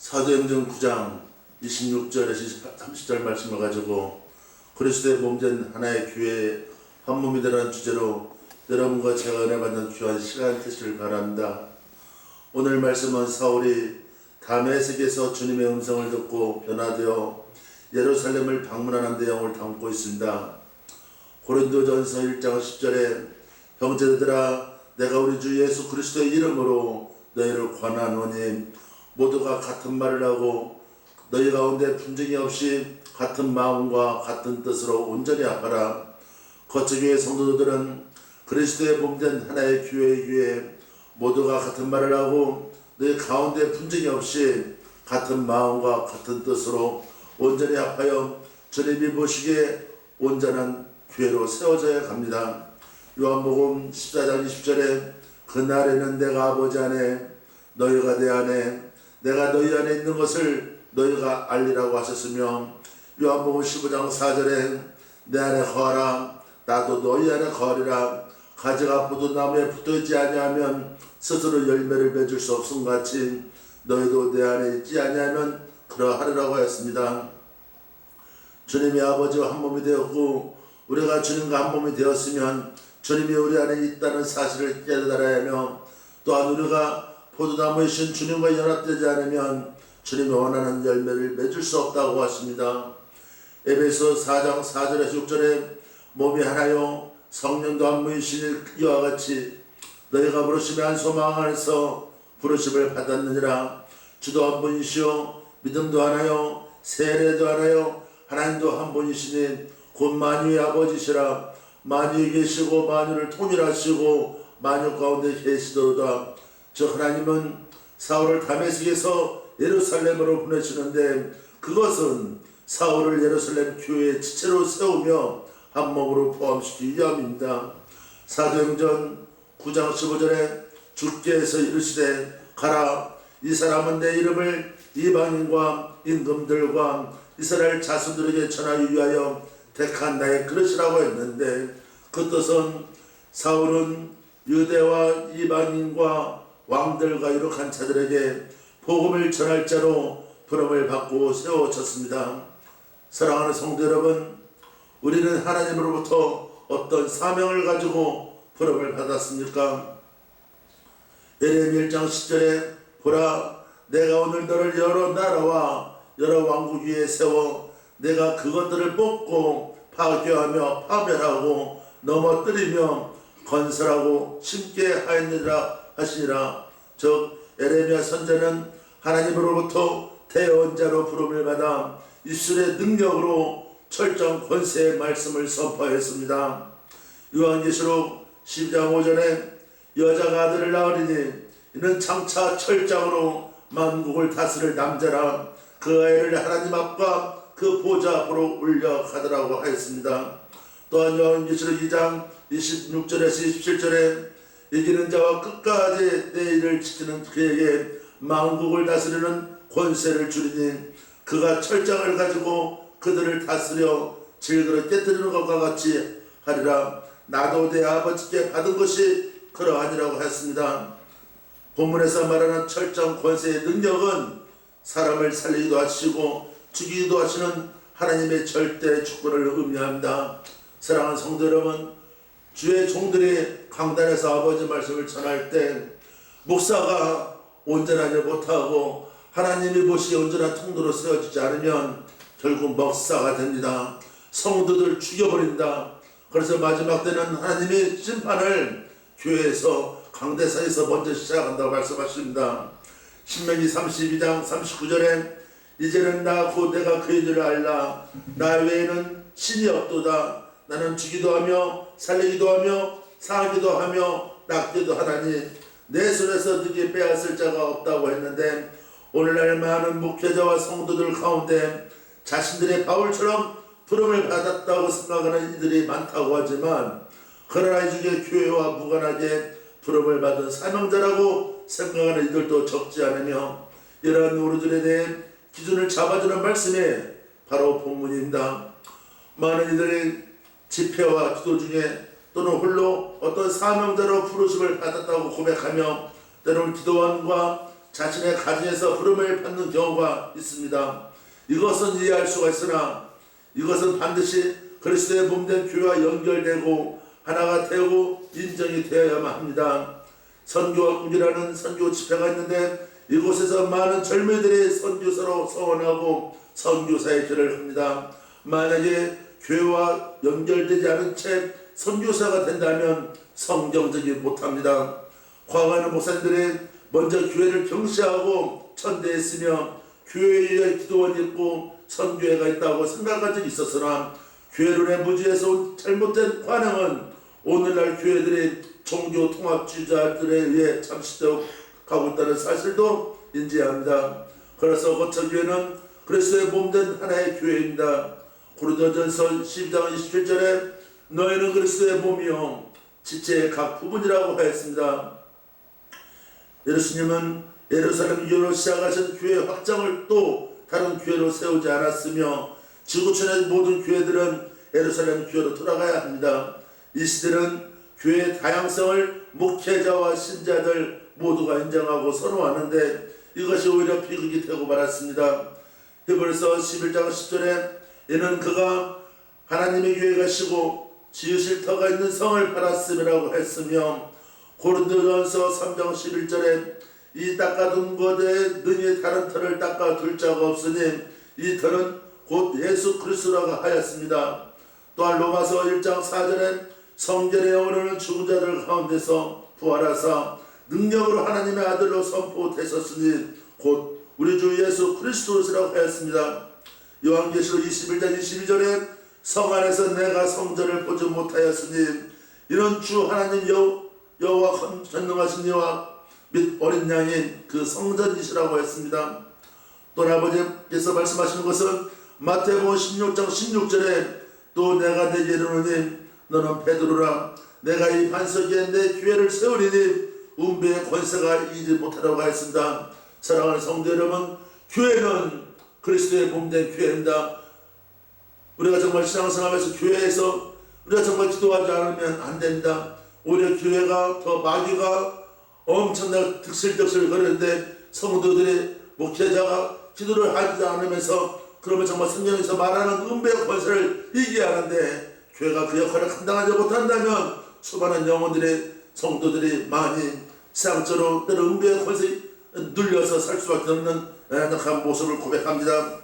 사도행전 9장 26절에서 30절 말씀을 가지고 그리스도의 몸된 하나의 교회의 한 몸이 되라는 주제로 여러분과 제가 은혜 받는 귀한 시간 되시길 바랍니다. 오늘 말씀은 사울이 다메섹에서 주님의 음성을 듣고 변화되어 예루살렘을 방문하는 내용을 담고 있습니다. 고린도전서 1장 10절에 형제들아 내가 우리 주 예수 그리스도의 이름으로 너희를 권하노니 모두가 같은 말을 하고 너희 가운데 분쟁이 없이 같은 마음과 같은 뜻으로 온전히 합하라. 거처교회 성도들은 그리스도의 몸된 하나의 교회에 모두가 같은 말을 하고 너희 가운데 분쟁이 없이 같은 마음과 같은 뜻으로 온전히 합하여 주님이 보시기에 온전한 교회로 세워져야 갑니다. 요한복음 14장 20절에 그날에는 내가 아버지 안에 너희가 내 안에 내가 너희 안에 있는 것을 너희가 알리라고 하셨으며 요한복음 15장 4절에 내 안에 거하라 나도 너희 안에 거하리라. 가지가 포도나무에 붙어있지 아니하면 스스로 열매를 맺을 수 없음 같이 너희도 내 안에 있지 아니하면 그러하리라고 하였습니다. 주님이 아버지와 한 몸이 되었고 우리가 주님과 한 몸이 되었으면 주님이 우리 안에 있다는 사실을 깨달아야 하며 또한 우리가 포도나무이신 주님과 연합되지 않으면 주님이 원하는 열매를 맺을 수 없다고 하십니다. 에베소 4장 4절에서 6절에 몸이 하나요 성령도 한 분이신 이와 같이 너희가 부르심의 한 소망 안에서 부르심을 받았느니라. 주도 한 분이시요 믿음도 하나요 세례도 하나요 하나님도 한 분이시니 곧 만유의 아버지시라. 만유에 계시고 만유를 통일하시고 만유 가운데 계시도다. 저 하나님은 사울을 다메섹에서 예루살렘으로 보내시는데 그것은 사울을 예루살렘 교회의 지체로 세우며 한 몸으로 포함시키기 위함입니다. 사도행전 9장 15절에 주께서 이르시되 가라 이 사람은 내 이름을 이방인과 임금들과 이스라엘 자손들에게 전하기 위하여 택한 나의 그릇이라고 했는데 그 뜻은 사울은 유대와 이방인과 왕들과 유력한 자들에게 복음을 전할 자로 부름을 받고 세워졌습니다. 사랑하는 성도 여러분, 우리는 하나님으로부터 어떤 사명을 가지고 부름을 받았습니까? 예레미야 1장 10절에 보라 내가 오늘 너를 여러 나라와 여러 왕국 위에 세워 내가 그것들을 뽑고 파괴하며 파멸하고 넘어뜨리며 건설하고 심게 하였느니라 하시니라. 즉 예레미야 선지자는 하나님으로부터 대언자로 부름을 받아 입술의 능력으로 철저한 권세의 말씀을 선포했습니다. 요한계시록 12장 5절에 여자가 아들을 낳으리니 이는 장차 철장으로 만국을 다스릴 남자라. 그 아이를 하나님 앞과 그 보좌 앞으로 올려가더라고 하였습니다. 또한 요한계시록 2장 26절에서 27절에 이기는 자와 끝까지 내 일을 지키는 그에게 만국을 다스리는 권세를 주리니 그가 철장을 가지고 그들을 다스려 질그릇 깨뜨리는 것과 같이 하리라. 나도 내 아버지께 받은 것이 그러하니라고 하였습니다. 본문에서 말하는 철장 권세의 능력은 사람을 살리기도 하시고 죽이기도 하시는 하나님의 절대 주권을 의미합니다. 사랑하는 성도 여러분, 주의 종들이 강단에서 아버지 말씀을 전할 때 목사가 온전하지 못하고 하나님이 보시기에 온전한 통로로 세워지지 않으면 결국 먹사가 됩니다. 성도들 죽여버린다. 그래서 마지막 때는 하나님의 심판을 교회에서 강대사에서 먼저 시작한다고 말씀하십니다. 신명기 32장 39절에 이제는 나 곧 내가 그의 일을 알라. 나 외에는 신이 없도다. 나는 주기도 하며 살리기도 하며 사기도 하며 낚기도 하나니 내 손에서 너게 빼앗을 자가 없다고 했는데 오늘날 많은 목회자와 성도들 가운데 자신들의 바울처럼 부름을 받았다고 생각하는 이들이 많다고 하지만 그러나 이 중에 교회와 무관하게 부름을 받은 사명자라고 생각하는 이들도 적지 않으며 이러한 우리들에 대해 기준을 잡아주는 말씀이 바로 본문입니다. 많은 이들이 집회와 기도 중에 또는 홀로 어떤 사명자로 부르심을 받았다고 고백하며 때로는 기도원과 자신의 가정에서 부름을 받는 경우가 있습니다. 이것은 이해할 수가 있으나 이것은 반드시 그리스도의 몸된 교회와 연결되고 하나가 되고 인정이 되어야만 합니다. 선교학국이라는 선교 집회가 있는데 이곳에서 많은 젊은이들이 선교사로 서원하고 선교사의 길을 합니다. 만약에 교회와 연결되지 않은 채 선교사가 된다면 성경적이 못합니다. 과거에는 목사님들이 먼저 교회를 경시하고 천대했으며 교회에 기도원이 있고 선교회가 있다고 생각한 적이 있었으나 교회론의 무지에서 온 잘못된 관행은 오늘날 교회들이 종교 통합주의자들에 의해 잠식되어 가고 있다는 사실도 인지해야 합니다. 그래서 거처교회는 그리스도의 몸된 하나의 교회입니다. 고린도전서 12장 27절에 너희는 그리스도의 몸이요 지체의 각 부분이라고 하였습니다. 예수님은 예루살렘 교회로 시작하신 교회 확장을 또 다른 교회로 세우지 않았으며 지구촌의 모든 교회들은 예루살렘 교회로 돌아가야 합니다. 이 시대는 교회의 다양성을 목회자와 신자들 모두가 인정하고 선호하는데 이것이 오히려 비극이 되고 말았습니다. 히브리서 11장 10절에 이는 그가 하나님의 교회가시고 지으실 터가 있는 성을 팔았음이라고 했으며 고린도전서 3장 11절에 이 닦아둔 것에 능히 다른 터를 닦아둘 자가 없으니 이 터는 곧 예수 그리스도라고 하였습니다. 또한 로마서 1장 4절에 성전의 영으로는 죽은 자들 가운데서 부활하사 능력으로 하나님의 아들로 선포되셨으니 곧 우리 주 예수 그리스도시라고 하였습니다. 요한계시록 21장 22절에 성 안에서 내가 성전을 보지 못하였으니 이런 주 하나님 여호와 전능하신 여호와 및 어린 양인 그 성전이시라고 했습니다. 또 아버지께서 말씀하시는 것은 마태복음 16장 16절에 또 내가 내게 이르노니 너는 베드로라 내가 이 반석 위에 내 교회를 세우리니 운배의 권세가 이기지 못하라고 하였습니다. 사랑하는 성도 여러분, 교회는 그리스도의 몸된 교회입니다. 우리가 정말 신앙생활에서 교회에서 우리가 정말 기도하지 않으면 안 됩니다. 오히려 교회가 더 마귀가 엄청나게 득실득실 거리는데 성도들이 목회자가 기도를 하지 않으면서 그러면 정말 성경에서 말하는 은배의 권세를 이기게 하는데 교회가 그 역할을 감당하지 못한다면 수많은 영혼들의 성도들이 많이 세상적으로 때로 은배의 권세에 눌려서 살 수밖에 없는 연약한 모습을 고백합니다.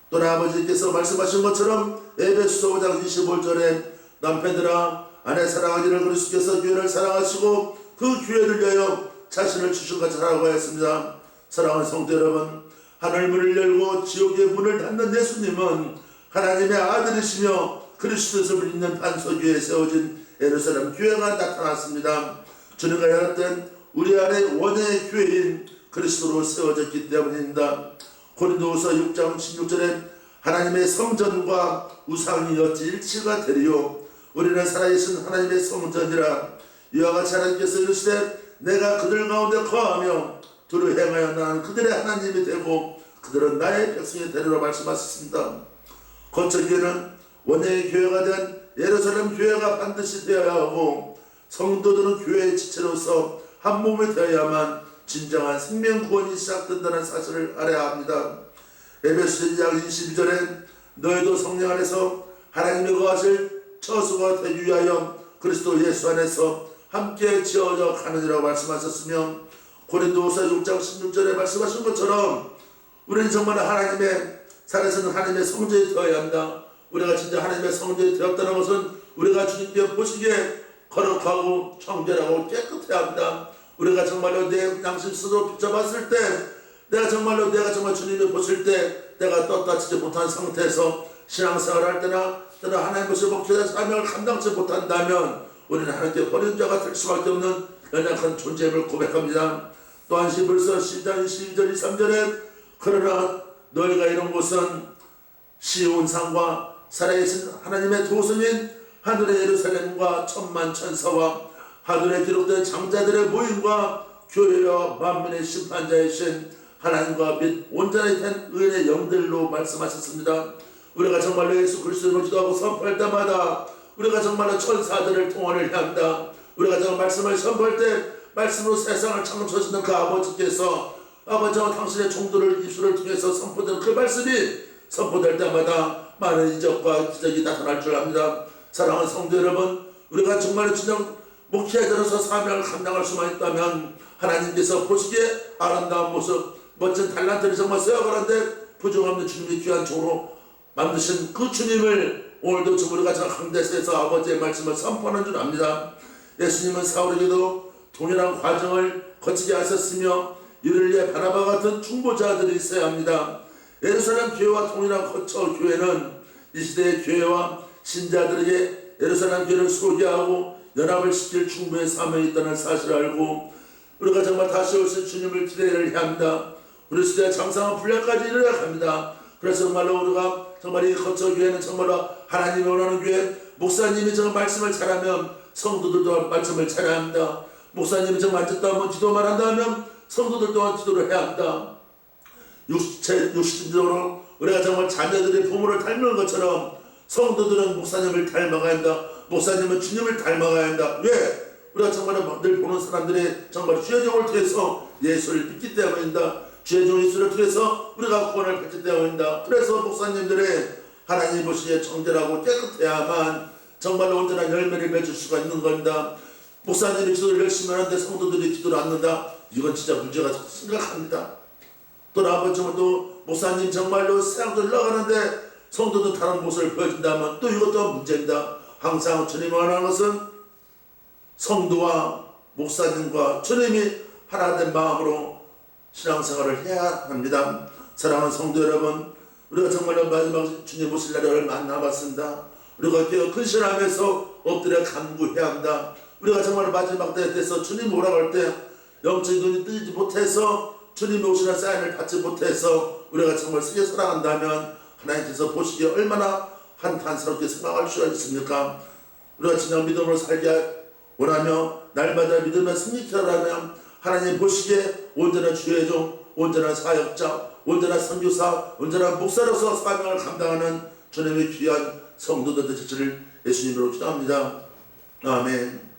또 아버지께서 말씀하신 것처럼 에베소서 5장 25절에 남편들아 아내 사랑하기를 그리스도께서 교회를 사랑하시고 그 교회를 위하여 자신을 주신 것처럼 하였습니다. 사랑하는 성도 여러분, 하늘 문을 열고 지옥의 문을 닫는 예수님은 하나님의 아들이시며 그리스도에서 믿는 반석 위에 세워진 예루살렘 교회가 나타났습니다. 주님과 연합된 우리 안에 원의 교회인 그리스도로 세워졌기 때문입니다. 고린도후서 6장 16절에 하나님의 성전과 우상이 어찌 일치가 되리요 우리는 살아계신 하나님의 성전이라 이와 같이 하나님께서 이르시되 내가 그들 가운데 거하며 두루 행하여 나는 그들의 하나님이 되고 그들은 나의 백성이 되리라 말씀하셨습니다. 거처교회는 원의 교회가 된 예루살렘 교회가 반드시 되어야 하고 성도들은 교회의 지체로서 한 몸이 되어야만 진정한 생명 구원이 시작된다는 사실을 알아야 합니다. 에베소서 2장 22절에 너희도 성령 안에서 하나님의 거하실 처소가 되기 위하여 그리스도 예수 안에서 함께 지어져 가느니라고 말씀하셨으며 고린도후서 6장 16절에 말씀하신 것처럼 우리는 정말 하나님의 살아서는 하나님의 성전이 되어야 한다. 우리가 진짜 하나님의 성전이 되었다는 것은 우리가 주님께 보시기에 거룩하고 청결하고 깨끗해야 합니다. 우리가 정말로 내 양심스스로 비춰봤을 때 내가 정말 주님이 보실 때 내가 떳떳하지 못한 상태에서 신앙생활을 할 때나 하나님 것을 목회자 사명을 감당치 못한다면 우리는 하나님께 버린 자가 될 수밖에 없는 연약한 존재임을 고백합니다. 또한 히브리서 10장 22절 23절에 그러나 너희가 이런 곳은 시온 산과 살아계신 하나님의 도성인 하늘의 예루살렘과 천만 천사와 하늘에 기록된 장자들의 모임과 교회와 만민의 심판자이신 하나님과 및 온전히 된 의인의 영들로 말씀하셨습니다. 우리가 정말로 예수 그리스도를 기도하고 선포할 때마다 우리가 정말로 천사들을 통원을 해야 합니다. 우리가 정말 말씀을 선포할 때 말씀으로 세상을 창조하시는 그 아버지께서 아버지와 당신의 종들을 입술을 통해서 선포된 그 말씀이 선포될 때마다 많은 이적과 기적이 나타날 줄 압니다. 사랑하는 성도 여러분, 우리가 정말 진정 목회자로서 사명을 감당할 수만 있다면 하나님께서 보시기에 아름다운 모습, 멋진 달란트를 정말 세워가는데 부족없는 주님의 귀한 종으로 만드신 그 주님을 오늘도 우리가 저 강대에서 아버지의 말씀을 선포하는 줄 압니다. 예수님은 사울에게도 동일한 과정을 거치게 하셨으며 이를 위해 바나바 같은 중보자들이 있어야 합니다. 예루살렘 교회와 동일한 거처 교회는 이 시대의 교회와 신자들에게 예루살렘 교회를 소개하고 연합을 시킬 충분한 사명이 있다는 사실을 알고 우리가 정말 다시 오실 주님을 기대를 해야 합니다. 우리 시대의 장성한 분량까지 이르러야 합니다. 그래서 정말로 우리가 정말 이 거처 교회는 정말로 하나님이 원하는 교회, 목사님이 정말 말씀을 잘하면 성도들도 말씀을 잘해야 합니다. 목사님이 정말 앉았다 하면 기도만 한다 하면 성도들 또한 기도를 해야 합니다. 육신적으로 우리가 정말 자녀들의 부모를 닮는 것처럼 성도들은 목사님을 닮아가야 한다. 목사님은 주님을 닮아가야 한다. 왜? 우리가 정말 늘 보는 사람들이 정말 주의 종을 통해서 예수를 믿기 때문입니다. 주의 종 예수를 통해서 우리가 구원을 받기 때문입니다. 그래서 목사님들의 하나님 보시기에 정결하고 깨끗해야만 정말로 온전한 열매를 맺을 수가 있는 겁니다. 목사님이 기도를 열심히 하는데 성도들이 기도를 안 한다? 이건 진짜 문제가 심각합니다. 또 아버지도 목사님 정말로 세상도 흘러가는데 성도도 다른 모습을 보여준다면 또 이것도 문제입니다. 항상 주님이 원하는 것은 성도와 목사님과 주님이 하나 된 마음으로 신앙생활을 해야 합니다. 사랑하는 성도 여러분, 우리가 정말로 마지막 주님 오실 날이 얼마 안 남았습니다. 우리가 근신하면서 엎드려 간구해야 합니다. 우리가 정말 마지막 때에 대해서 주님 오라고 할 때 영적인 눈이 뜨지 못해서 주님이 오시는 사인을 받지 못해서 우리가 정말 세게 사랑한다면 하나님께서 보시기에 얼마나 한탄스럽게 생각할 수가 있습니까? 우리가 진정 믿음으로 살게 원하며 날마다 믿음의 승리자라면 하나님 보시기에 온전한 주의 종, 온전한 사역자, 온전한 선교사, 온전한 목사로서 사명을 감당하는 주님의 귀한 성도들 되시기를 예수님으로 기도합니다. 아멘.